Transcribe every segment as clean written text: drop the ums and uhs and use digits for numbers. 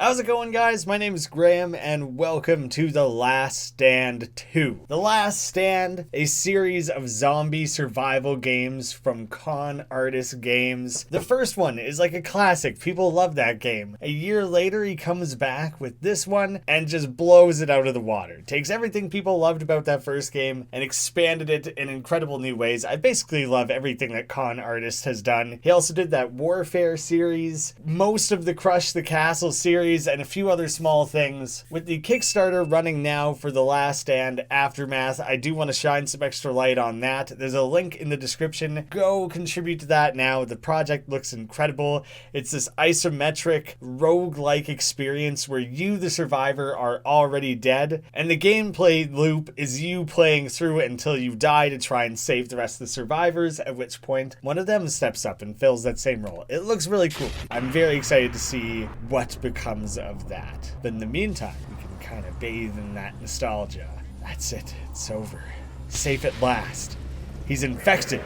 How's it going, guys? My name is Graham and welcome to The Last Stand 2. The Last Stand, a series of zombie survival games from Con Artist Games. The first one is like a classic. People love that game. A year later, he comes back with this one and just blows it out of the water. Takes everything people loved about that first game and expanded it in incredible new ways. I basically love everything that Con Artist has done. He also did that Warfare series, most of the Crush the Castle series, and a few other small things. With the Kickstarter running now for The Last Stand Aftermath, I do want to shine some extra light on that. There's a link in the description. Go contribute to that now. The project looks incredible. It's this isometric, roguelike experience where you, the survivor, are already dead, and the gameplay loop is you playing through it until you die to try and save the rest of the survivors, at which point one of them steps up and fills that same role. It looks really cool. I'm very excited to see what becomes of that. But in the meantime, we can kind of bathe in that nostalgia. That's it. It's over. Safe at last. He's infected.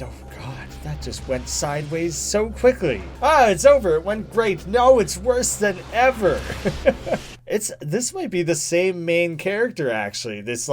Oh god, that just went sideways so quickly. It's over. It went great. No, it's worse than ever. This might be the same main character, actually. This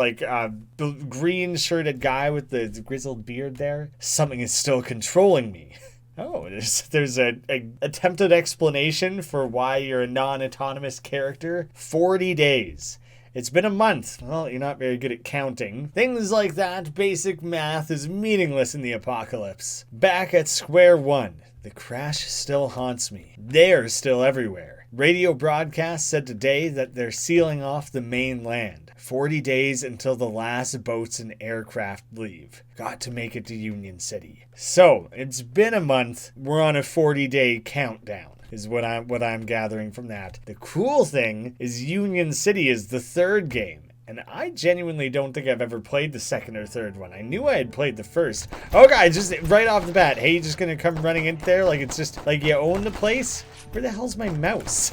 green shirted guy with the grizzled beard there. Something is still controlling me. Oh, there's an attempted explanation for why you're a non-autonomous character. 40 days. It's been a month. Well, you're not very good at counting. Things like that, basic math is meaningless in the apocalypse. Back at square one. The crash still haunts me. They're still everywhere. Radio broadcast said today that they're sealing off the mainland. 40 days until the last boats and aircraft leave. Got to make it to Union City. So, it's been a month. We're on a 40-day countdown, is what I'm gathering from that. The cool thing is Union City is the third game. And I genuinely don't think I've ever played the second or third one. I knew I had played the first. Oh god, just right off the bat. Hey, you just gonna come running in there like it's just like you own the place? Where the hell's my mouse?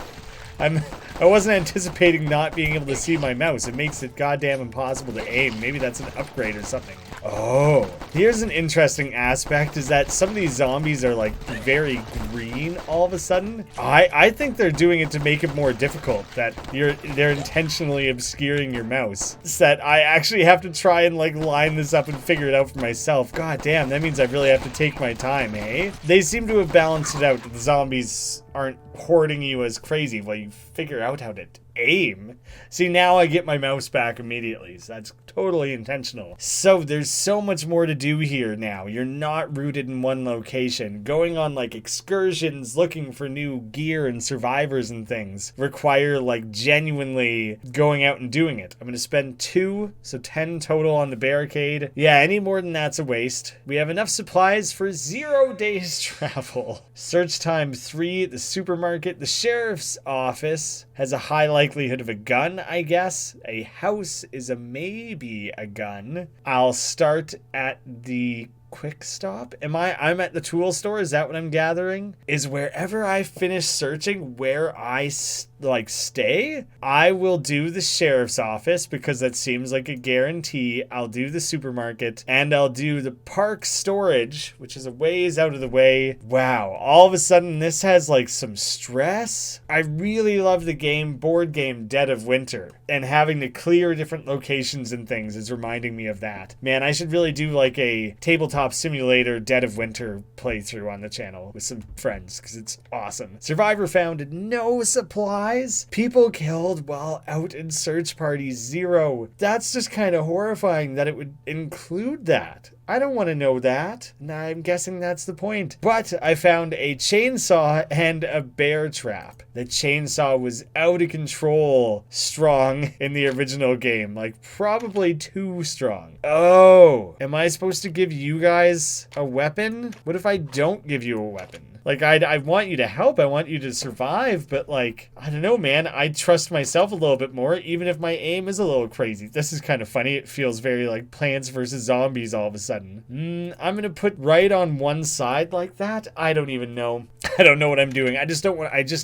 I wasn't anticipating not being able to see my mouse. It makes it goddamn impossible to aim. Maybe that's an upgrade or something. Oh, here's an interesting aspect, is that some of these zombies are like very green all of a sudden. I think they're doing it to make it more difficult, that they're intentionally obscuring your mouse. So that I actually have to try and like line this up and figure it out for myself. God damn, that means I really have to take my time, eh? They seem to have balanced it out that the zombies aren't hoarding you as crazy while you figure out how to aim. See, now I get my mouse back immediately, so that's totally intentional. So there's so much more to do here now. You're not rooted in one location. Going on like excursions, looking for new gear and survivors and things require like genuinely going out and doing it. I'm gonna spend 2, so 10 total on the barricade. Yeah, any more than that's a waste. We have enough supplies for 0 days travel. Search time 3 at the supermarket. The sheriff's office has a high likelihood of a gun, I guess. A house is a maybe a gun. I'll start at the quick stop. I'm at the tool store? Is that what I'm gathering? Is wherever I finish searching where I stay? I will do the sheriff's office because that seems like a guarantee. I'll do the supermarket and I'll do the park storage, which is a ways out of the way. Wow, all of a sudden this has like some stress. I really love the board game Dead of Winter, and having to clear different locations and things is reminding me of that. Man, I should really do like a tabletop simulator Dead of Winter playthrough on the channel with some friends because it's awesome. Survivor found no supplies. People killed while out in search party 0. That's just kind of horrifying that it would include that. I don't want to know that. And I'm guessing that's the point. But I found a chainsaw and a bear trap. The chainsaw was out of control strong in the original game. Like, probably too strong. Oh, am I supposed to give you guys a weapon? What if I don't give you a weapon? Like, I want you to help, I want you to survive, but like, I don't know, man. I trust myself a little bit more, even if my aim is a little crazy. This is kind of funny. It feels very like Plants vs. Zombies all of a sudden. I'm gonna put right on one side like that. I don't even know. I don't know what I'm doing. I just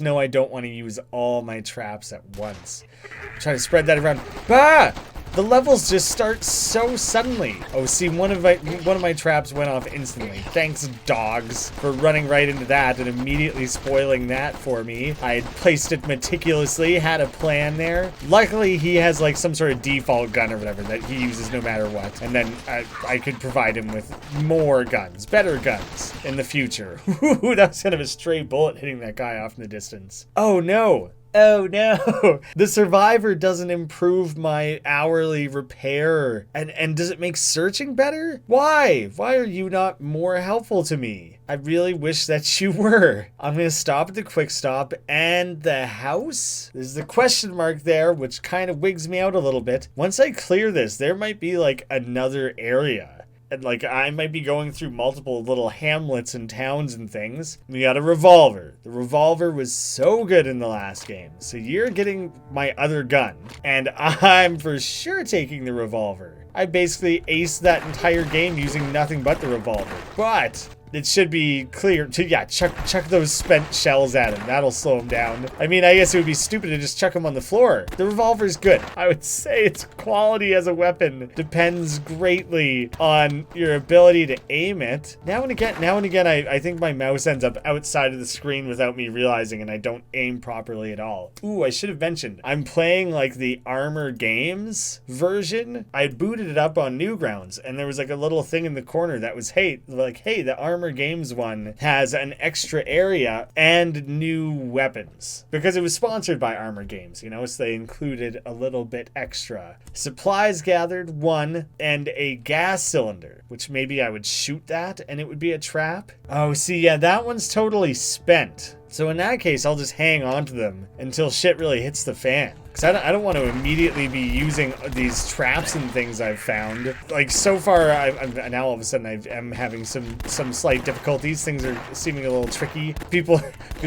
know I don't want to use all my traps at once. Try to spread that around. Bah! The levels just start so suddenly. Oh, see, one of my traps went off instantly. Thanks, dogs, for running right into that and immediately spoiling that for me. I had placed it meticulously, had a plan there. Luckily, he has like some sort of default gun or whatever that he uses no matter what. And then I could provide him with more guns, better guns in the future. Ooh, that was kind of a stray bullet hitting that guy off in the distance. Oh no. Oh no, the survivor doesn't improve my hourly repair. And does it make searching better? Why? Why are you not more helpful to me? I really wish that you were. I'm gonna stop at the quick stop and the house? There's the question mark there, which kind of wigs me out a little bit. Once I clear this, there might be like another area. And like, I might be going through multiple little hamlets and towns and things. We got a revolver. The revolver was so good in the last game. So you're getting my other gun. And I'm for sure taking the revolver. I basically aced that entire game using nothing but the revolver. But it should be clear to, yeah, chuck those spent shells at him. That'll slow him down. I mean, I guess it would be stupid to just chuck him on the floor. The revolver's good. I would say its quality as a weapon depends greatly on your ability to aim it. Now and again, I think my mouse ends up outside of the screen without me realizing, and I don't aim properly at all. Ooh, I should have mentioned, I'm playing like the Armor Games version. I booted it up on Newgrounds, and there was like a little thing in the corner that was, hey, the Armor Games one has an extra area and new weapons because it was sponsored by Armor Games, you know, so they included a little bit extra. Supplies gathered, 1, and a gas cylinder, which maybe I would shoot that and it would be a trap. Oh, see, yeah, that one's totally spent. So in that case, I'll just hang on to them until shit really hits the fan. Because I don't want to immediately be using these traps and things I've found. Like, so far, now all of a sudden I'm having some slight difficulties. Things are seeming a little tricky. People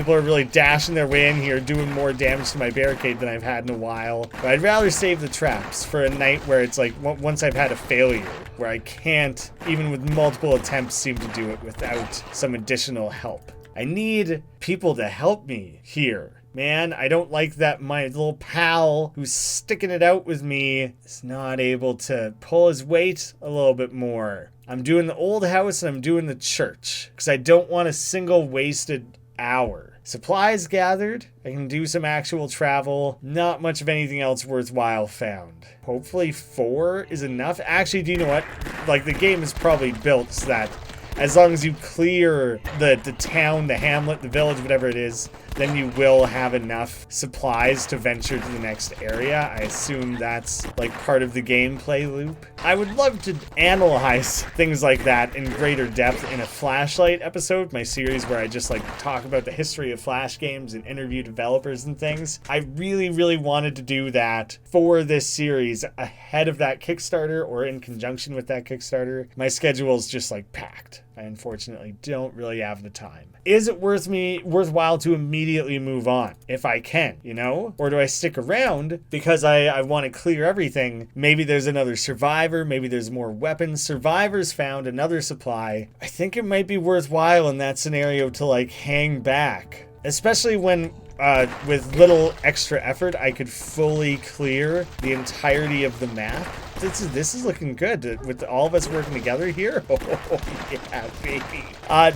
are really dashing their way in here, doing more damage to my barricade than I've had in a while. But I'd rather save the traps for a night where it's like, once I've had a failure, where I can't, even with multiple attempts, seem to do it without some additional help. I need people to help me here. Man, I don't like that my little pal who's sticking it out with me is not able to pull his weight a little bit more. I'm doing the old house and I'm doing the church because I don't want a single wasted hour. Supplies gathered. I can do some actual travel. Not much of anything else worthwhile found. Hopefully 4 is enough. Actually, do you know what? Like, the game is probably built so that as long as you clear the town, the hamlet, the village, whatever it is, then you will have enough supplies to venture to the next area. I assume that's like part of the gameplay loop. I would love to analyze things like that in greater depth in a Flashlight episode, my series where I just like talk about the history of Flash games and interview developers and things. I really, really wanted to do that for this series ahead of that Kickstarter or in conjunction with that Kickstarter. My schedule's just like packed. I unfortunately don't really have the time. Is it worthwhile to immediately move on if I can, you know? Or do I stick around because I want to clear everything? Maybe there's another survivor, maybe there's more weapons. Survivors found another supply. I think it might be worthwhile in that scenario to like hang back, especially when with little extra effort, I could fully clear the entirety of the map. This is looking good with all of us working together here. Oh, yeah, baby.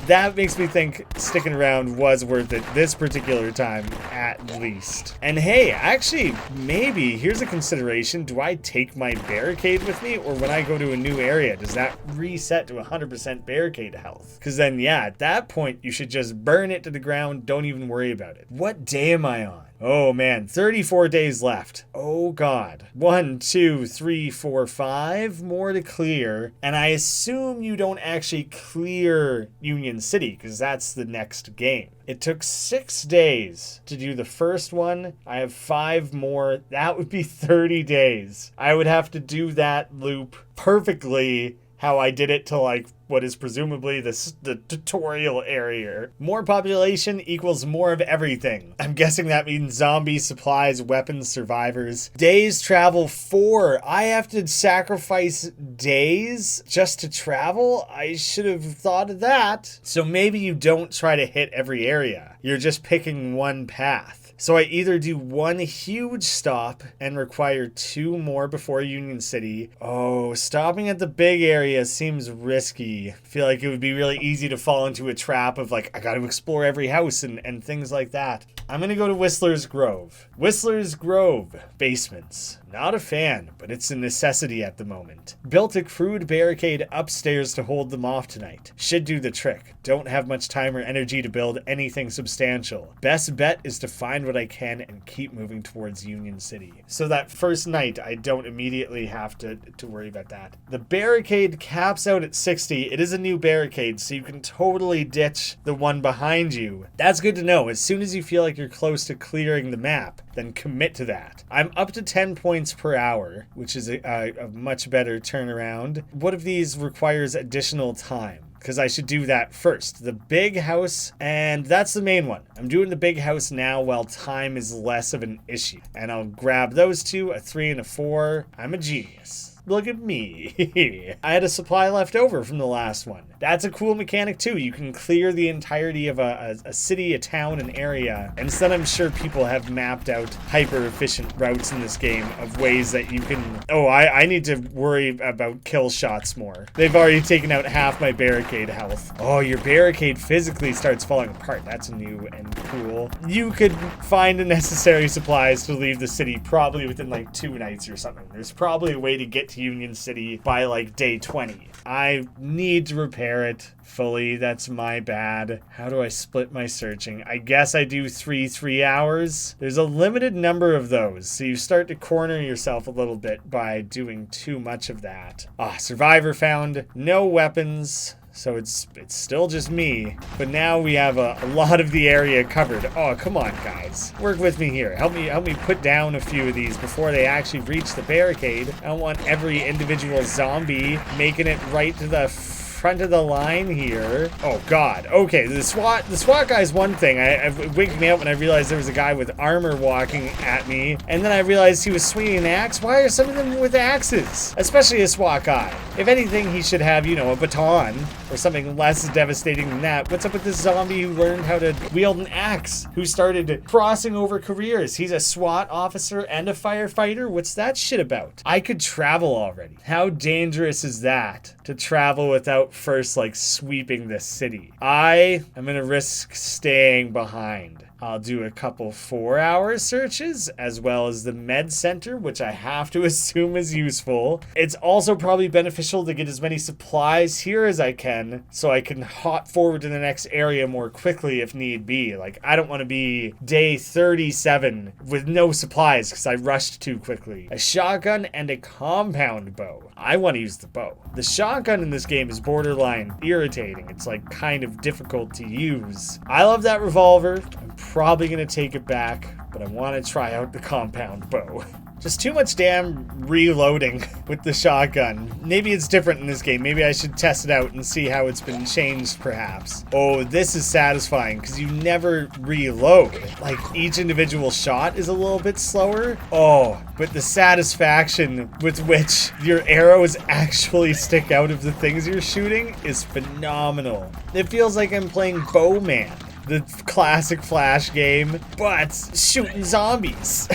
That makes me think sticking around was worth it this particular time, at least. And hey, actually, maybe, here's a consideration. Do I take my barricade with me? Or when I go to a new area, does that reset to 100% barricade health? Because then, yeah, at that point, you should just burn it to the ground. Don't even worry about it. What day am I on? Oh man, 34 days left. Oh god. 1, 2, 3, 4, 5 more to clear. And I assume you don't actually clear Union City because that's the next game. It took 6 days to do the first one. I have 5 more. That would be 30 days. I would have to do that loop perfectly how I did it to like what is presumably the tutorial area. More population equals more of everything. I'm guessing that means zombies, supplies, weapons, survivors. Days travel 4. I have to sacrifice days just to travel? I should have thought of that. So maybe you don't try to hit every area. You're just picking one path. So I either do one huge stop and require 2 more before Union City. Oh, stopping at the big area seems risky. I feel like it would be really easy to fall into a trap of like, I got to explore every house and things like that. I'm going to go to Whistler's Grove. Whistler's Grove, basements. Not a fan, but it's a necessity at the moment. Built a crude barricade upstairs to hold them off tonight. Should do the trick. Don't have much time or energy to build anything substantial. Best bet is to find what I can and keep moving towards Union City. So that first night, I don't immediately have to worry about that. The barricade caps out at 60. It is a new barricade, so you can totally ditch the one behind you. That's good to know. As soon as you feel like you're close to clearing the map, then commit to that. I'm up to 10 points per hour, which is a much better turnaround. What of these requires additional time? Because I should do that first. The big house, and that's the main one. I'm doing the big house now while time is less of an issue. And I'll grab those two, a 3 and a 4. I'm a genius. Look at me. I had a supply left over from the last one. That's a cool mechanic too. You can clear the entirety of a city, a town, an area. Instead, I'm sure people have mapped out hyper-efficient routes in this game of ways that you can... Oh, I need to worry about kill shots more. They've already taken out half my barricade health. Oh, your barricade physically starts falling apart. That's new and cool. You could find the necessary supplies to leave the city probably within like 2 nights or something. There's probably a way to get to Union City by like day 20. I need to repair it fully. That's my bad. How do I split my searching? I guess I do 3 hours. There's a limited number of those, so you start to corner yourself a little bit by doing too much of that. Survivor found. No weapons. So it's still just me, but now we have a lot of the area covered. Oh, come on, guys. Work with me here. Help me put down a few of these before they actually reach the barricade. I don't want every individual zombie making it right to the front of the line here. Oh god. Okay, the SWAT guy's one thing. It winked me out when I realized there was a guy with armor walking at me, and then I realized he was swinging an axe. Why are some of them with axes? Especially a SWAT guy. If anything, he should have, you know, a baton or something less devastating than that. What's up with this zombie who learned how to wield an axe, who started crossing over careers? He's a SWAT officer and a firefighter? What's that shit about? I could travel already. How dangerous is that, to travel without first like sweeping the city? I am gonna risk staying behind. I'll do a couple 4-hour searches as well as the med center, which I have to assume is useful. It's also probably beneficial to get as many supplies here as I can so I can hop forward to the next area more quickly if need be. Like, I don't want to be day 37 with no supplies because I rushed too quickly. A shotgun and a compound bow. I want to use the bow. The shotgun in this game is borderline irritating. It's like kind of difficult to use. I love that revolver. I'm probably gonna take it back, but I want to try out the compound bow. Just too much damn reloading with the shotgun. Maybe it's different in this game. Maybe I should test it out and see how it's been changed, perhaps. Oh, this is satisfying because you never reload. Like, each individual shot is a little bit slower. Oh, but the satisfaction with which your arrows actually stick out of the things you're shooting is phenomenal. It feels like I'm playing Bowman, the classic Flash game, but shooting zombies.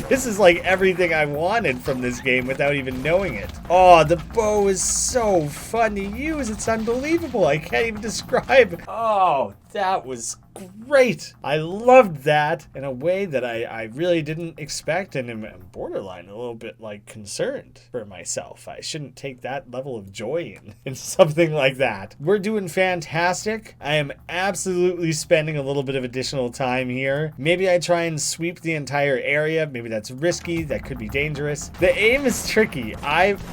This is like everything I wanted from this game without even knowing it. Oh, the bow is so fun to use. It's unbelievable. I can't even describe. Oh, that was great. I loved that in a way that I really didn't expect, and am borderline a little bit like concerned for myself. I shouldn't take that level of joy in something like that. We're doing fantastic. I am absolutely spending a little bit of additional time here. Maybe I try and sweep the entire area. Maybe that's risky. That could be dangerous. The aim is tricky.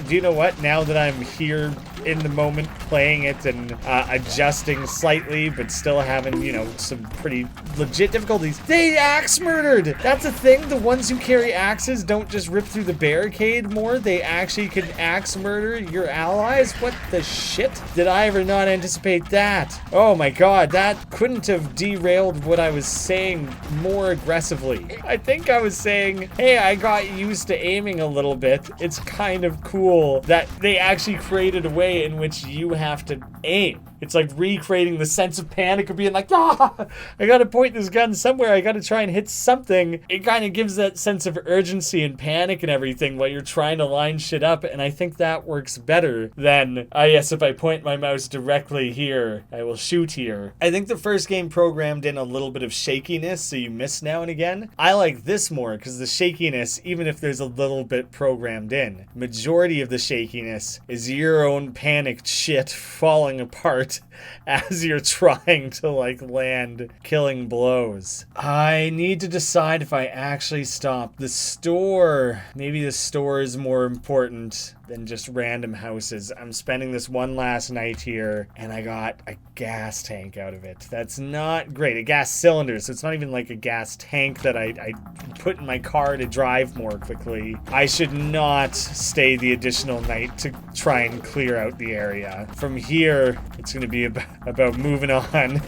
Do you know what? Now that I'm here in the moment playing it and adjusting slightly, but still having, you know, some pretty legit difficulties. They axe murdered! That's a thing. The ones who carry axes don't just rip through the barricade more. They actually can axe murder your allies. What the shit? Did I ever not anticipate that? Oh my god, that couldn't have derailed what I was saying more aggressively. I think I was saying, hey, I got used to aiming a little bit. It's kind of cool that they actually created a way in which you have to aim. It's like recreating the sense of panic of being like, I gotta point this gun somewhere. I gotta try and hit something. It kind of gives that sense of urgency and panic and everything while you're trying to line shit up. And I think that works better than, yes, if I point my mouse directly here, I will shoot here. I think the first game programmed in a little bit of shakiness, so you miss now and again. I like this more because the shakiness, even if there's a little bit programmed in, majority of the shakiness is your own panicked shit falling apart as you're trying to like land killing blows. I need to decide if I actually stop the store. Maybe the store is more important than just random houses. I'm spending this one last night here and I got a gas tank out of it. That's not great. A gas cylinder, so it's not even like a gas tank that I put in my car to drive more quickly. I should not stay the additional night to try and clear out the area. From here, it's going to be about moving on.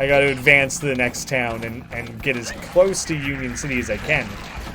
I got to advance to the next town and get as close to Union City as I can.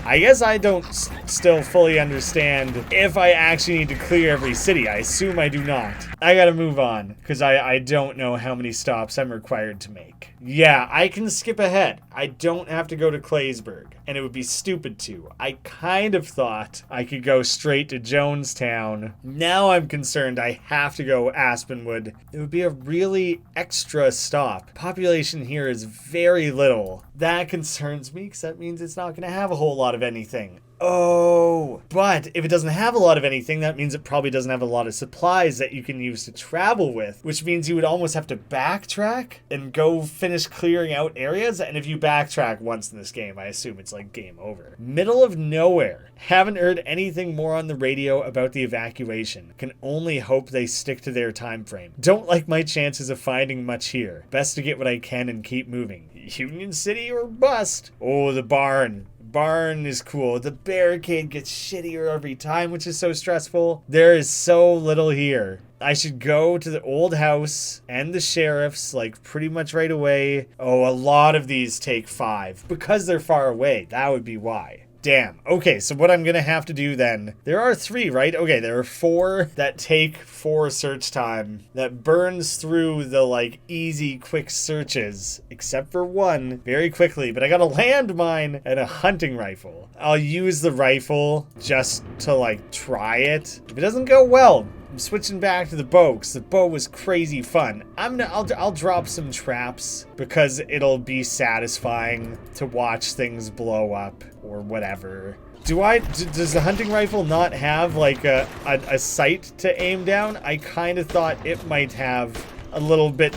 I guess I don't still fully understand if I actually need to clear every city. I assume I do not. I gotta move on, because I don't know how many stops I'm required to make. Yeah, I can skip ahead. I don't have to go to Claysburg, and it would be stupid to. I kind of thought I could go straight to Jonestown. Now I'm concerned I have to go Aspenwood. It would be a really extra stop. Population here is very little. That concerns me, because that means it's not going to have a whole lot of anything. Oh, but if it doesn't have a lot of anything, that means it probably doesn't have a lot of supplies that you can use to travel with, which means you would almost have to backtrack and go finish clearing out areas. And if you backtrack once in this game, I assume it's like game over. Middle of nowhere. Haven't heard anything more on the radio about the evacuation. Can only hope they stick to their time frame. Don't like my chances of finding much here. Best to get what I can and keep moving. Union City or bust. Oh, the barn. Barn is cool. The barricade gets shittier every time, which is so stressful. There is so little here. I should go to the old house and the sheriff's like pretty much right away. Oh, a lot of these take 5 because they're far away. That would be why. Damn. Okay, so what I'm going to have to do then, there are 3, right? Okay, there are 4 that take 4 search time that burns through the like easy quick searches, except for 1 very quickly. But I got a landmine and a hunting rifle. I'll use the rifle just to like try it. If it doesn't go well, I'm switching back to the bow because the bow was crazy fun. I'll drop some traps because it'll be satisfying to watch things blow up or whatever. Does the hunting rifle not have like a sight to aim down? I kind of thought it might have a little bit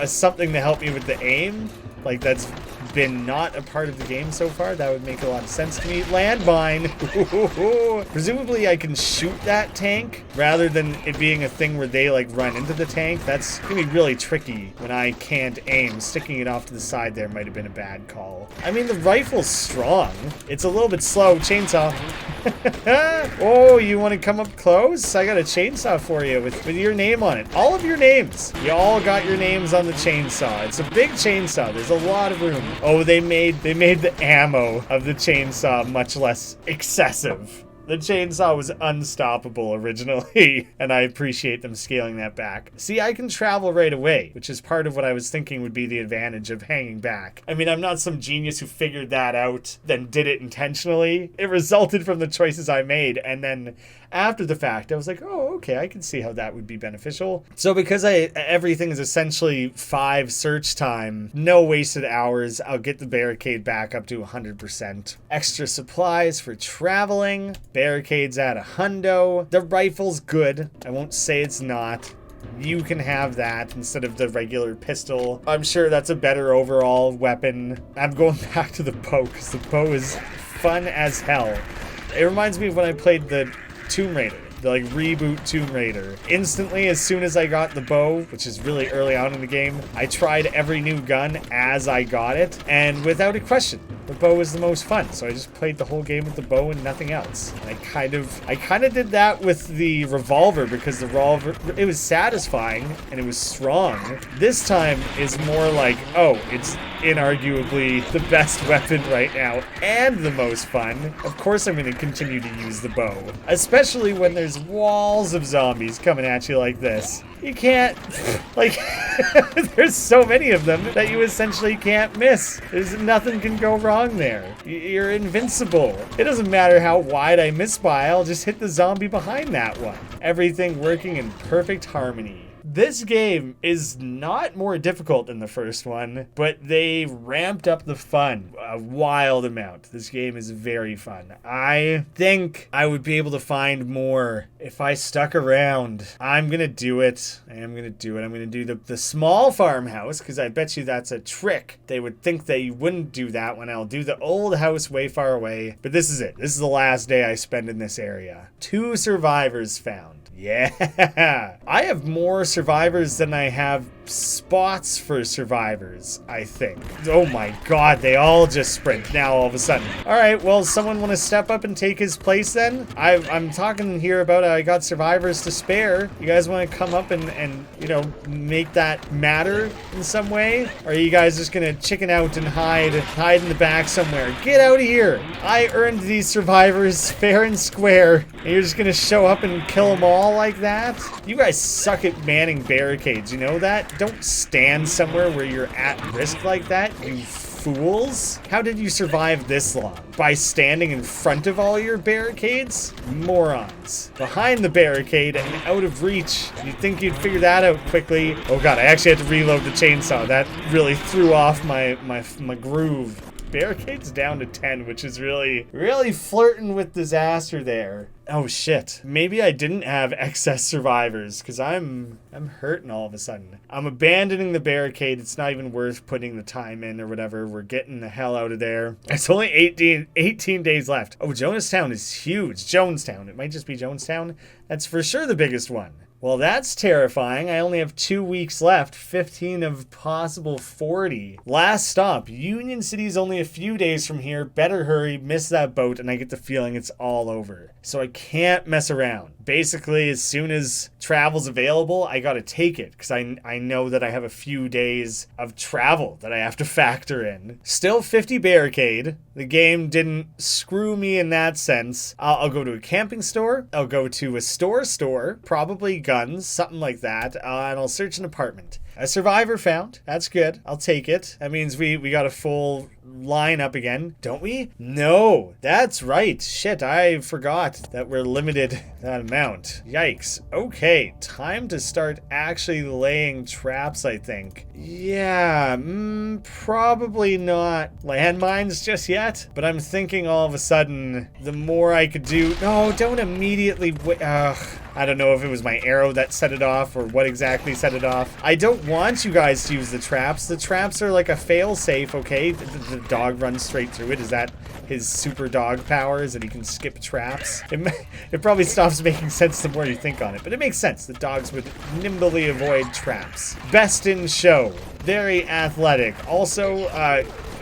something to help me with the aim. Like that's been not a part of the game so far. That would make a lot of sense to me. Landmine. Presumably I can shoot that tank rather than it being a thing where they like run into the tank. That's gonna be really tricky when I can't aim. Sticking it off to the side there might have been a bad call. I mean, the rifle's strong. It's a little bit slow. Chainsaw. Oh, you want to come up close? I got a chainsaw for you with your name on it. All of your names. You all got your names on the chainsaw. It's a big chainsaw. There's a lot of room. Oh, they made the ammo of the chainsaw much less excessive. The chainsaw was unstoppable originally, and I appreciate them scaling that back. See, I can travel right away, which is part of what I was thinking would be the advantage of hanging back. I mean, I'm not some genius who figured that out, then did it intentionally. It resulted from the choices I made, and then after the fact, I was like, oh, okay, I can see how that would be beneficial. So because everything is essentially 5 search time, no wasted hours, I'll get the barricade back up to 100%. Extra supplies for traveling. Barricades at $100. The rifle's good. I won't say it's not. You can have that instead of the regular pistol. I'm sure that's a better overall weapon. I'm going back to the bow because the bow is fun as hell. It reminds me of when I played the Tomb Raider. The like reboot Tomb Raider. Instantly, as soon as I got the bow, which is really early on in the game, I tried every new gun as I got it, and without a question, the bow was the most fun. So I just played the whole game with the bow and nothing else. And I kind of did that with the revolver because the revolver, it was satisfying and it was strong. This time is more like, oh, it's inarguably the best weapon right now and the most fun. Of course I'm going to continue to use the bow, especially when there's there's walls of zombies coming at you like this. You can't, like, there's so many of them that you essentially can't miss. There's nothing can go wrong there. You're invincible. It doesn't matter how wide I miss by, I'll just hit the zombie behind that one. Everything working in perfect harmony. This game is not more difficult than the first one, but they ramped up the fun a wild amount. This game is very fun. I think I would be able to find more if I stuck around. I'm gonna do it. I'm gonna do the small farmhouse, because I bet you that's a trick. They would think that you wouldn't do that one. I'll do the old house way far away, but this is it. This is the last day I spend in this area. 2 survivors found. Yeah, I have more survivors than I have spots for survivors, I think. Oh my god, they all just sprint now all of a sudden. All right, well, someone want to step up and take his place then? I'm talking here about I got survivors to spare. You guys want to come up and you know, make that matter in some way? Or are you guys just gonna chicken out and hide in the back somewhere? Get out of here. I earned these survivors fair and square, and you're just gonna show up and kill them all like that? You guys suck at manning barricades, you know that? Don't stand somewhere where you're at risk like that, you fools. How did you survive this long? By standing in front of all your barricades? Morons. Behind the barricade and out of reach. You'd think you'd figure that out quickly. Oh god, I actually had to reload the chainsaw. That really threw off my groove. Barricades down to 10, which is really flirting with disaster there. Oh shit. Maybe I didn't have excess survivors, because I'm hurting all of a sudden. I'm abandoning the barricade. It's not even worth putting the time in or whatever. We're getting the hell out of there. It's only 18 days left. Oh, Jonestown is huge. Jonestown. It might just be Jonestown. That's for sure the biggest one. Well, that's terrifying. I only have 2 weeks left, 15 of possible 40. Last stop, Union City's only a few days from here. Better hurry, miss that boat, and I get the feeling it's all over. So I can't mess around. Basically, as soon as travel's available, I gotta take it, because I know that I have a few days of travel that I have to factor in. Still 50 barricade. The game didn't screw me in that sense. I'll go to a camping store. I'll go to a store, probably guns, something like that, and I'll search an apartment. A survivor found. That's good. I'll take it. That means we got a full line up again. Don't we? No. That's right. Shit, I forgot that we're limited that amount. Yikes. Okay, time to start actually laying traps, I think. Yeah, probably not landmines just yet, but I'm thinking all of a sudden the more I could do... No, don't immediately... I don't know if it was my arrow that set it off or what exactly set it off. I don't want you guys to use the traps. The traps are like a fail-safe, okay? The dog runs straight through it. Is that his super dog powers that he can skip traps? It probably stops making sense the more you think on it, but it makes sense. The dogs would nimbly avoid traps. Best in show. Very athletic. Also,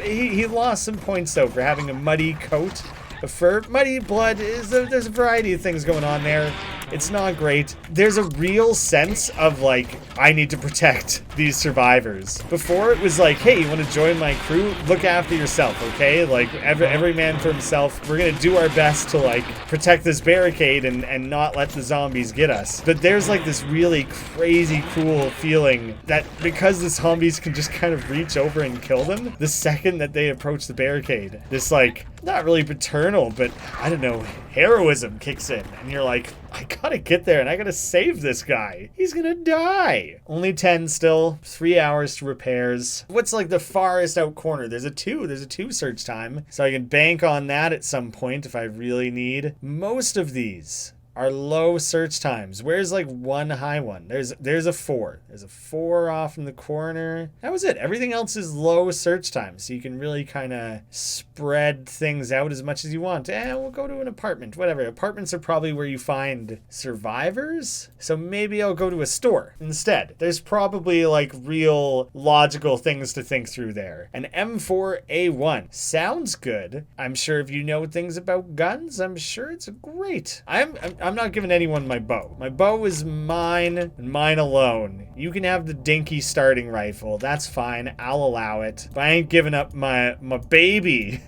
he lost some points, though, for having a muddy coat. For muddy blood, there's a variety of things going on there. It's not great. There's a real sense of, like, I need to protect these survivors. Before, it was like, hey, you want to join my crew? Look after yourself, okay? Like, every man for himself. We're gonna do our best to, like, protect this barricade and not let the zombies get us. But there's, like, this really crazy, cool feeling that because the zombies can just kind of reach over and kill them the second that they approach the barricade. This, like, not really paternal, but I don't know, heroism kicks in, and you're like, I gotta get there and I gotta save this guy. He's gonna die. Only 10 still, 3 hours to repairs. What's like the farthest out corner? There's a 2 search time, so I can bank on that at some point if I really need. Most of these are low search times. Where's like one high one? There's a 4. There's a 4 off in the corner. That was it. Everything else is low search time, so you can really kind of spread things out as much as you want. We'll go to an apartment, whatever. Apartments are probably where you find survivors, so maybe I'll go to a store instead. There's probably like real logical things to think through there. An M4A1 sounds good. I'm sure if you know things about guns, I'm sure it's great. I'm not giving anyone my bow. My bow is mine and mine alone. You can have the dinky starting rifle. That's fine. I'll allow it. But I ain't giving up my baby.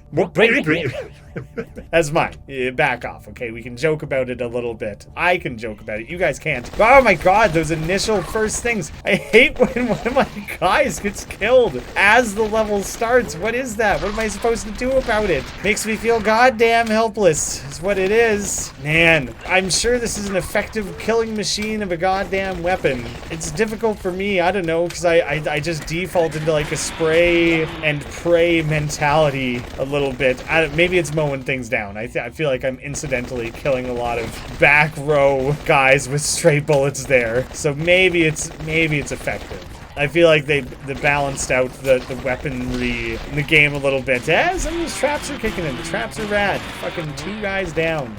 That's mine. Back off, okay? We can joke about it a little bit. I can joke about it. You guys can't. Oh my god, those initial first things. I hate when one of my guys gets killed as the level starts. What is that? What am I supposed to do about it? Makes me feel goddamn helpless, is what it is. Man, I'm sure this is an effective killing machine of a goddamn weapon. It's difficult for me, I don't know, because I just default into like a spray and pray mentality a little bit. Maybe it's mowing things down. I feel like I'm incidentally killing a lot of back row guys with stray bullets there. So maybe it's effective. I feel like they balanced out the weaponry in the game a little bit. Yeah, some of these traps are kicking in. The traps are rad. Fucking 2 guys down.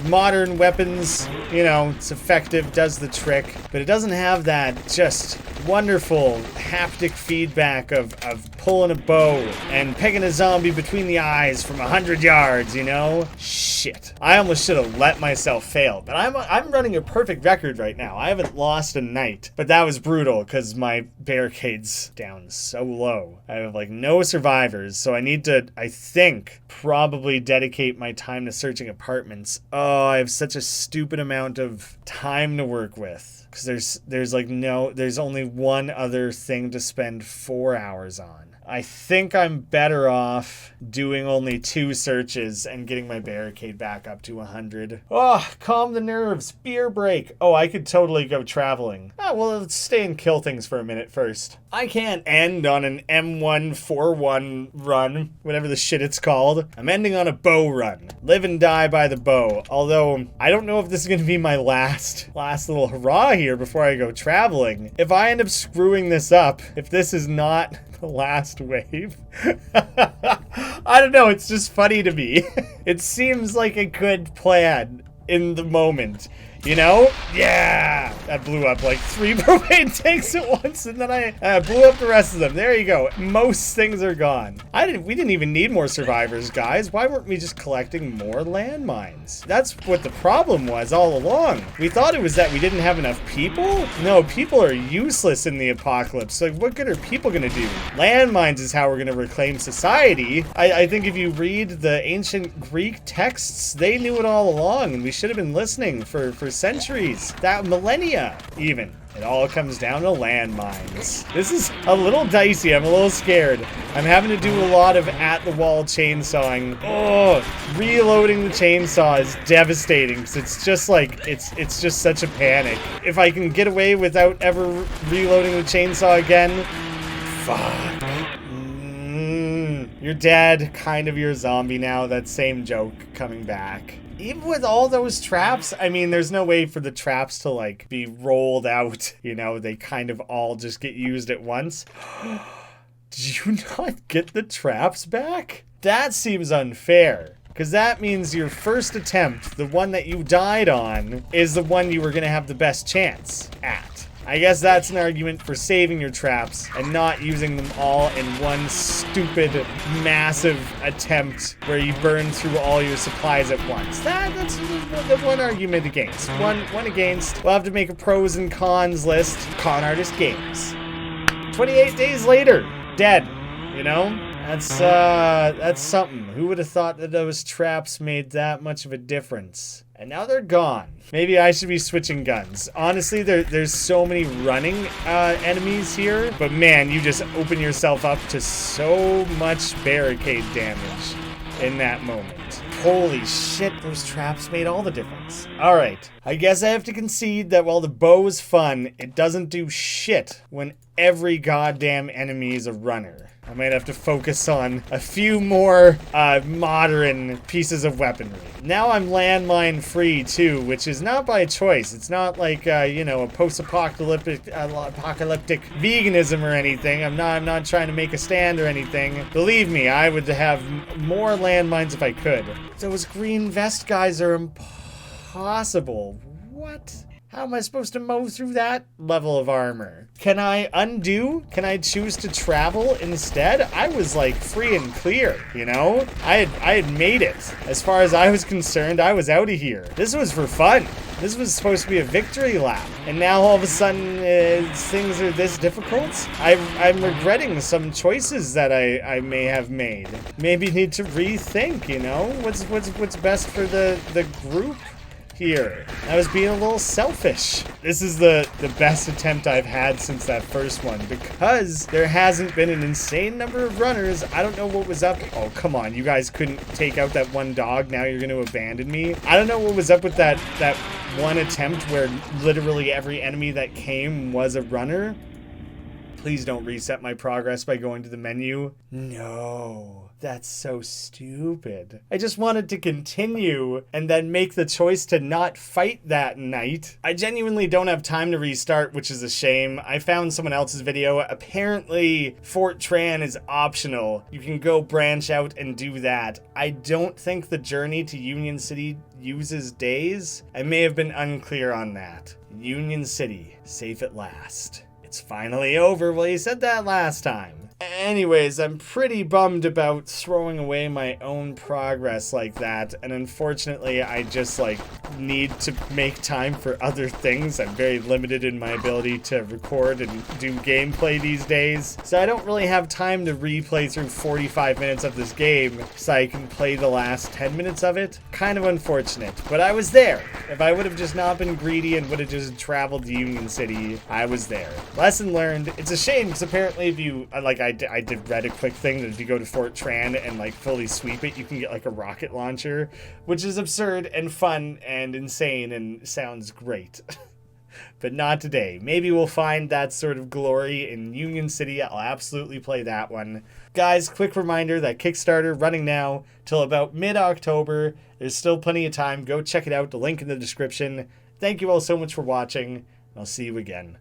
Modern weapons, you know, it's effective, does the trick, but it doesn't have that just wonderful haptic feedback of pulling a bow and pegging a zombie between the eyes from 100 yards, you know? Shit. I almost should have let myself fail, but I'm running a perfect record right now. I haven't lost a night, but that was brutal because my barricade's down so low. I have like no survivors, so I need to, I think, probably dedicate my time to searching apartments. Oh, I have such a stupid amount of time to work with. Because there's only one other thing to spend 4 hours on. I think I'm better off doing only 2 searches and getting my barricade back up to 100. Oh, calm the nerves. Beer break. Oh, I could totally go traveling. Oh, well, let's stay and kill things for a minute first. I can't end on an M141 run, whatever the shit it's called. I'm ending on a bow run. Live and die by the bow. Although, I don't know if this is going to be my last little hurrah here before I go traveling. If I end up screwing this up, if this is not the last wave, I don't know, it's just funny to me. It seems like a good plan in the moment, you know? Yeah! That blew up like 3 propane tanks at once, and then I blew up the rest of them. There you go. Most things are gone. We didn't even need more survivors, guys. Why weren't we just collecting more landmines? That's what the problem was all along. We thought it was that we didn't have enough people? No, people are useless in the apocalypse. Like, what good are people gonna do? Landmines is how we're gonna reclaim society. I think if you read the ancient Greek texts, they knew it all along, and we should have been listening for centuries, that millennia even. It all comes down to landmines. This is a little dicey. I'm a little scared. I'm having to do a lot of at-the-wall chainsawing. Oh, reloading the chainsaw is devastating because it's just like, it's just such a panic. If I can get away without ever reloading the chainsaw again, fuck. You're dead, kind of you're a zombie now. That same joke coming back. Even with all those traps, I mean, there's no way for the traps to, like, be rolled out. You know, they kind of all just get used at once. Did you not get the traps back? That seems unfair. Because that means your first attempt, the one that you died on, is the one you were going to have the best chance at. I guess that's an argument for saving your traps and not using them all in one stupid, massive attempt where you burn through all your supplies at once. That's the one argument against. One against. We'll have to make a pros and cons list. Con Artist Games. 28 days later, dead. You know? That's something. Who would have thought that those traps made that much of a difference? And now they're gone. Maybe I should be switching guns. Honestly, there's so many running enemies here. But man, you just open yourself up to so much barricade damage in that moment. Holy shit, those traps made all the difference. All right, I guess I have to concede that while the bow is fun, it doesn't do shit when every goddamn enemy is a runner. I might have to focus on a few more modern pieces of weaponry. Now I'm landmine free too, which is not by choice. It's not like you know, a post-apocalyptic veganism or anything. I'm not trying to make a stand or anything. Believe me, I would have more landmines if I could. Those green vest guys are impossible. What? How am I supposed to mow through that level of armor? Can I undo? Can I choose to travel instead? I was like free and clear, you know? I had made it. As far as I was concerned, I was out of here. This was for fun. This was supposed to be a victory lap. And now all of a sudden, things are this difficult? I'm regretting some choices that I may have made. Maybe need to rethink, you know? What's best for the group here? I was being a little selfish. This is the best attempt I've had since that first one, because there hasn't been an insane number of runners. I don't know what was up. Oh, come on. You guys couldn't take out that one dog. Now you're going to abandon me. I don't know what was up with that one attempt where literally every enemy that came was a runner. Please don't reset my progress by going to the menu. No, that's so stupid. I just wanted to continue and then make the choice to not fight that night. I genuinely don't have time to restart, which is a shame. I found someone else's video. Apparently, Fortran is optional. You can go branch out and do that. I don't think the journey to Union City uses days. I may have been unclear on that. Union City, safe at last. It's finally over. Well, you said that last time. Anyways, I'm pretty bummed about throwing away my own progress like that, and unfortunately I just need to make time for other things. I'm very limited in my ability to record and do gameplay these days, so I don't really have time to replay through 45 minutes of this game so I can play the last 10 minutes of it. Kind of unfortunate, but I was there. If I would have just not been greedy and would have just traveled to Union City, I was there. Lesson learned. It's a shame because apparently if you, I did read a quick thing that if you go to Fortran and fully sweep it, you can get a rocket launcher, which is absurd and fun and insane and sounds great. But not today. Maybe we'll find that sort of glory in Union City. I'll absolutely play that one. Guys, quick reminder that Kickstarter running now till about mid-October. There's still plenty of time. Go check it out. The link in the description. Thank you all so much for watching. I'll see you again.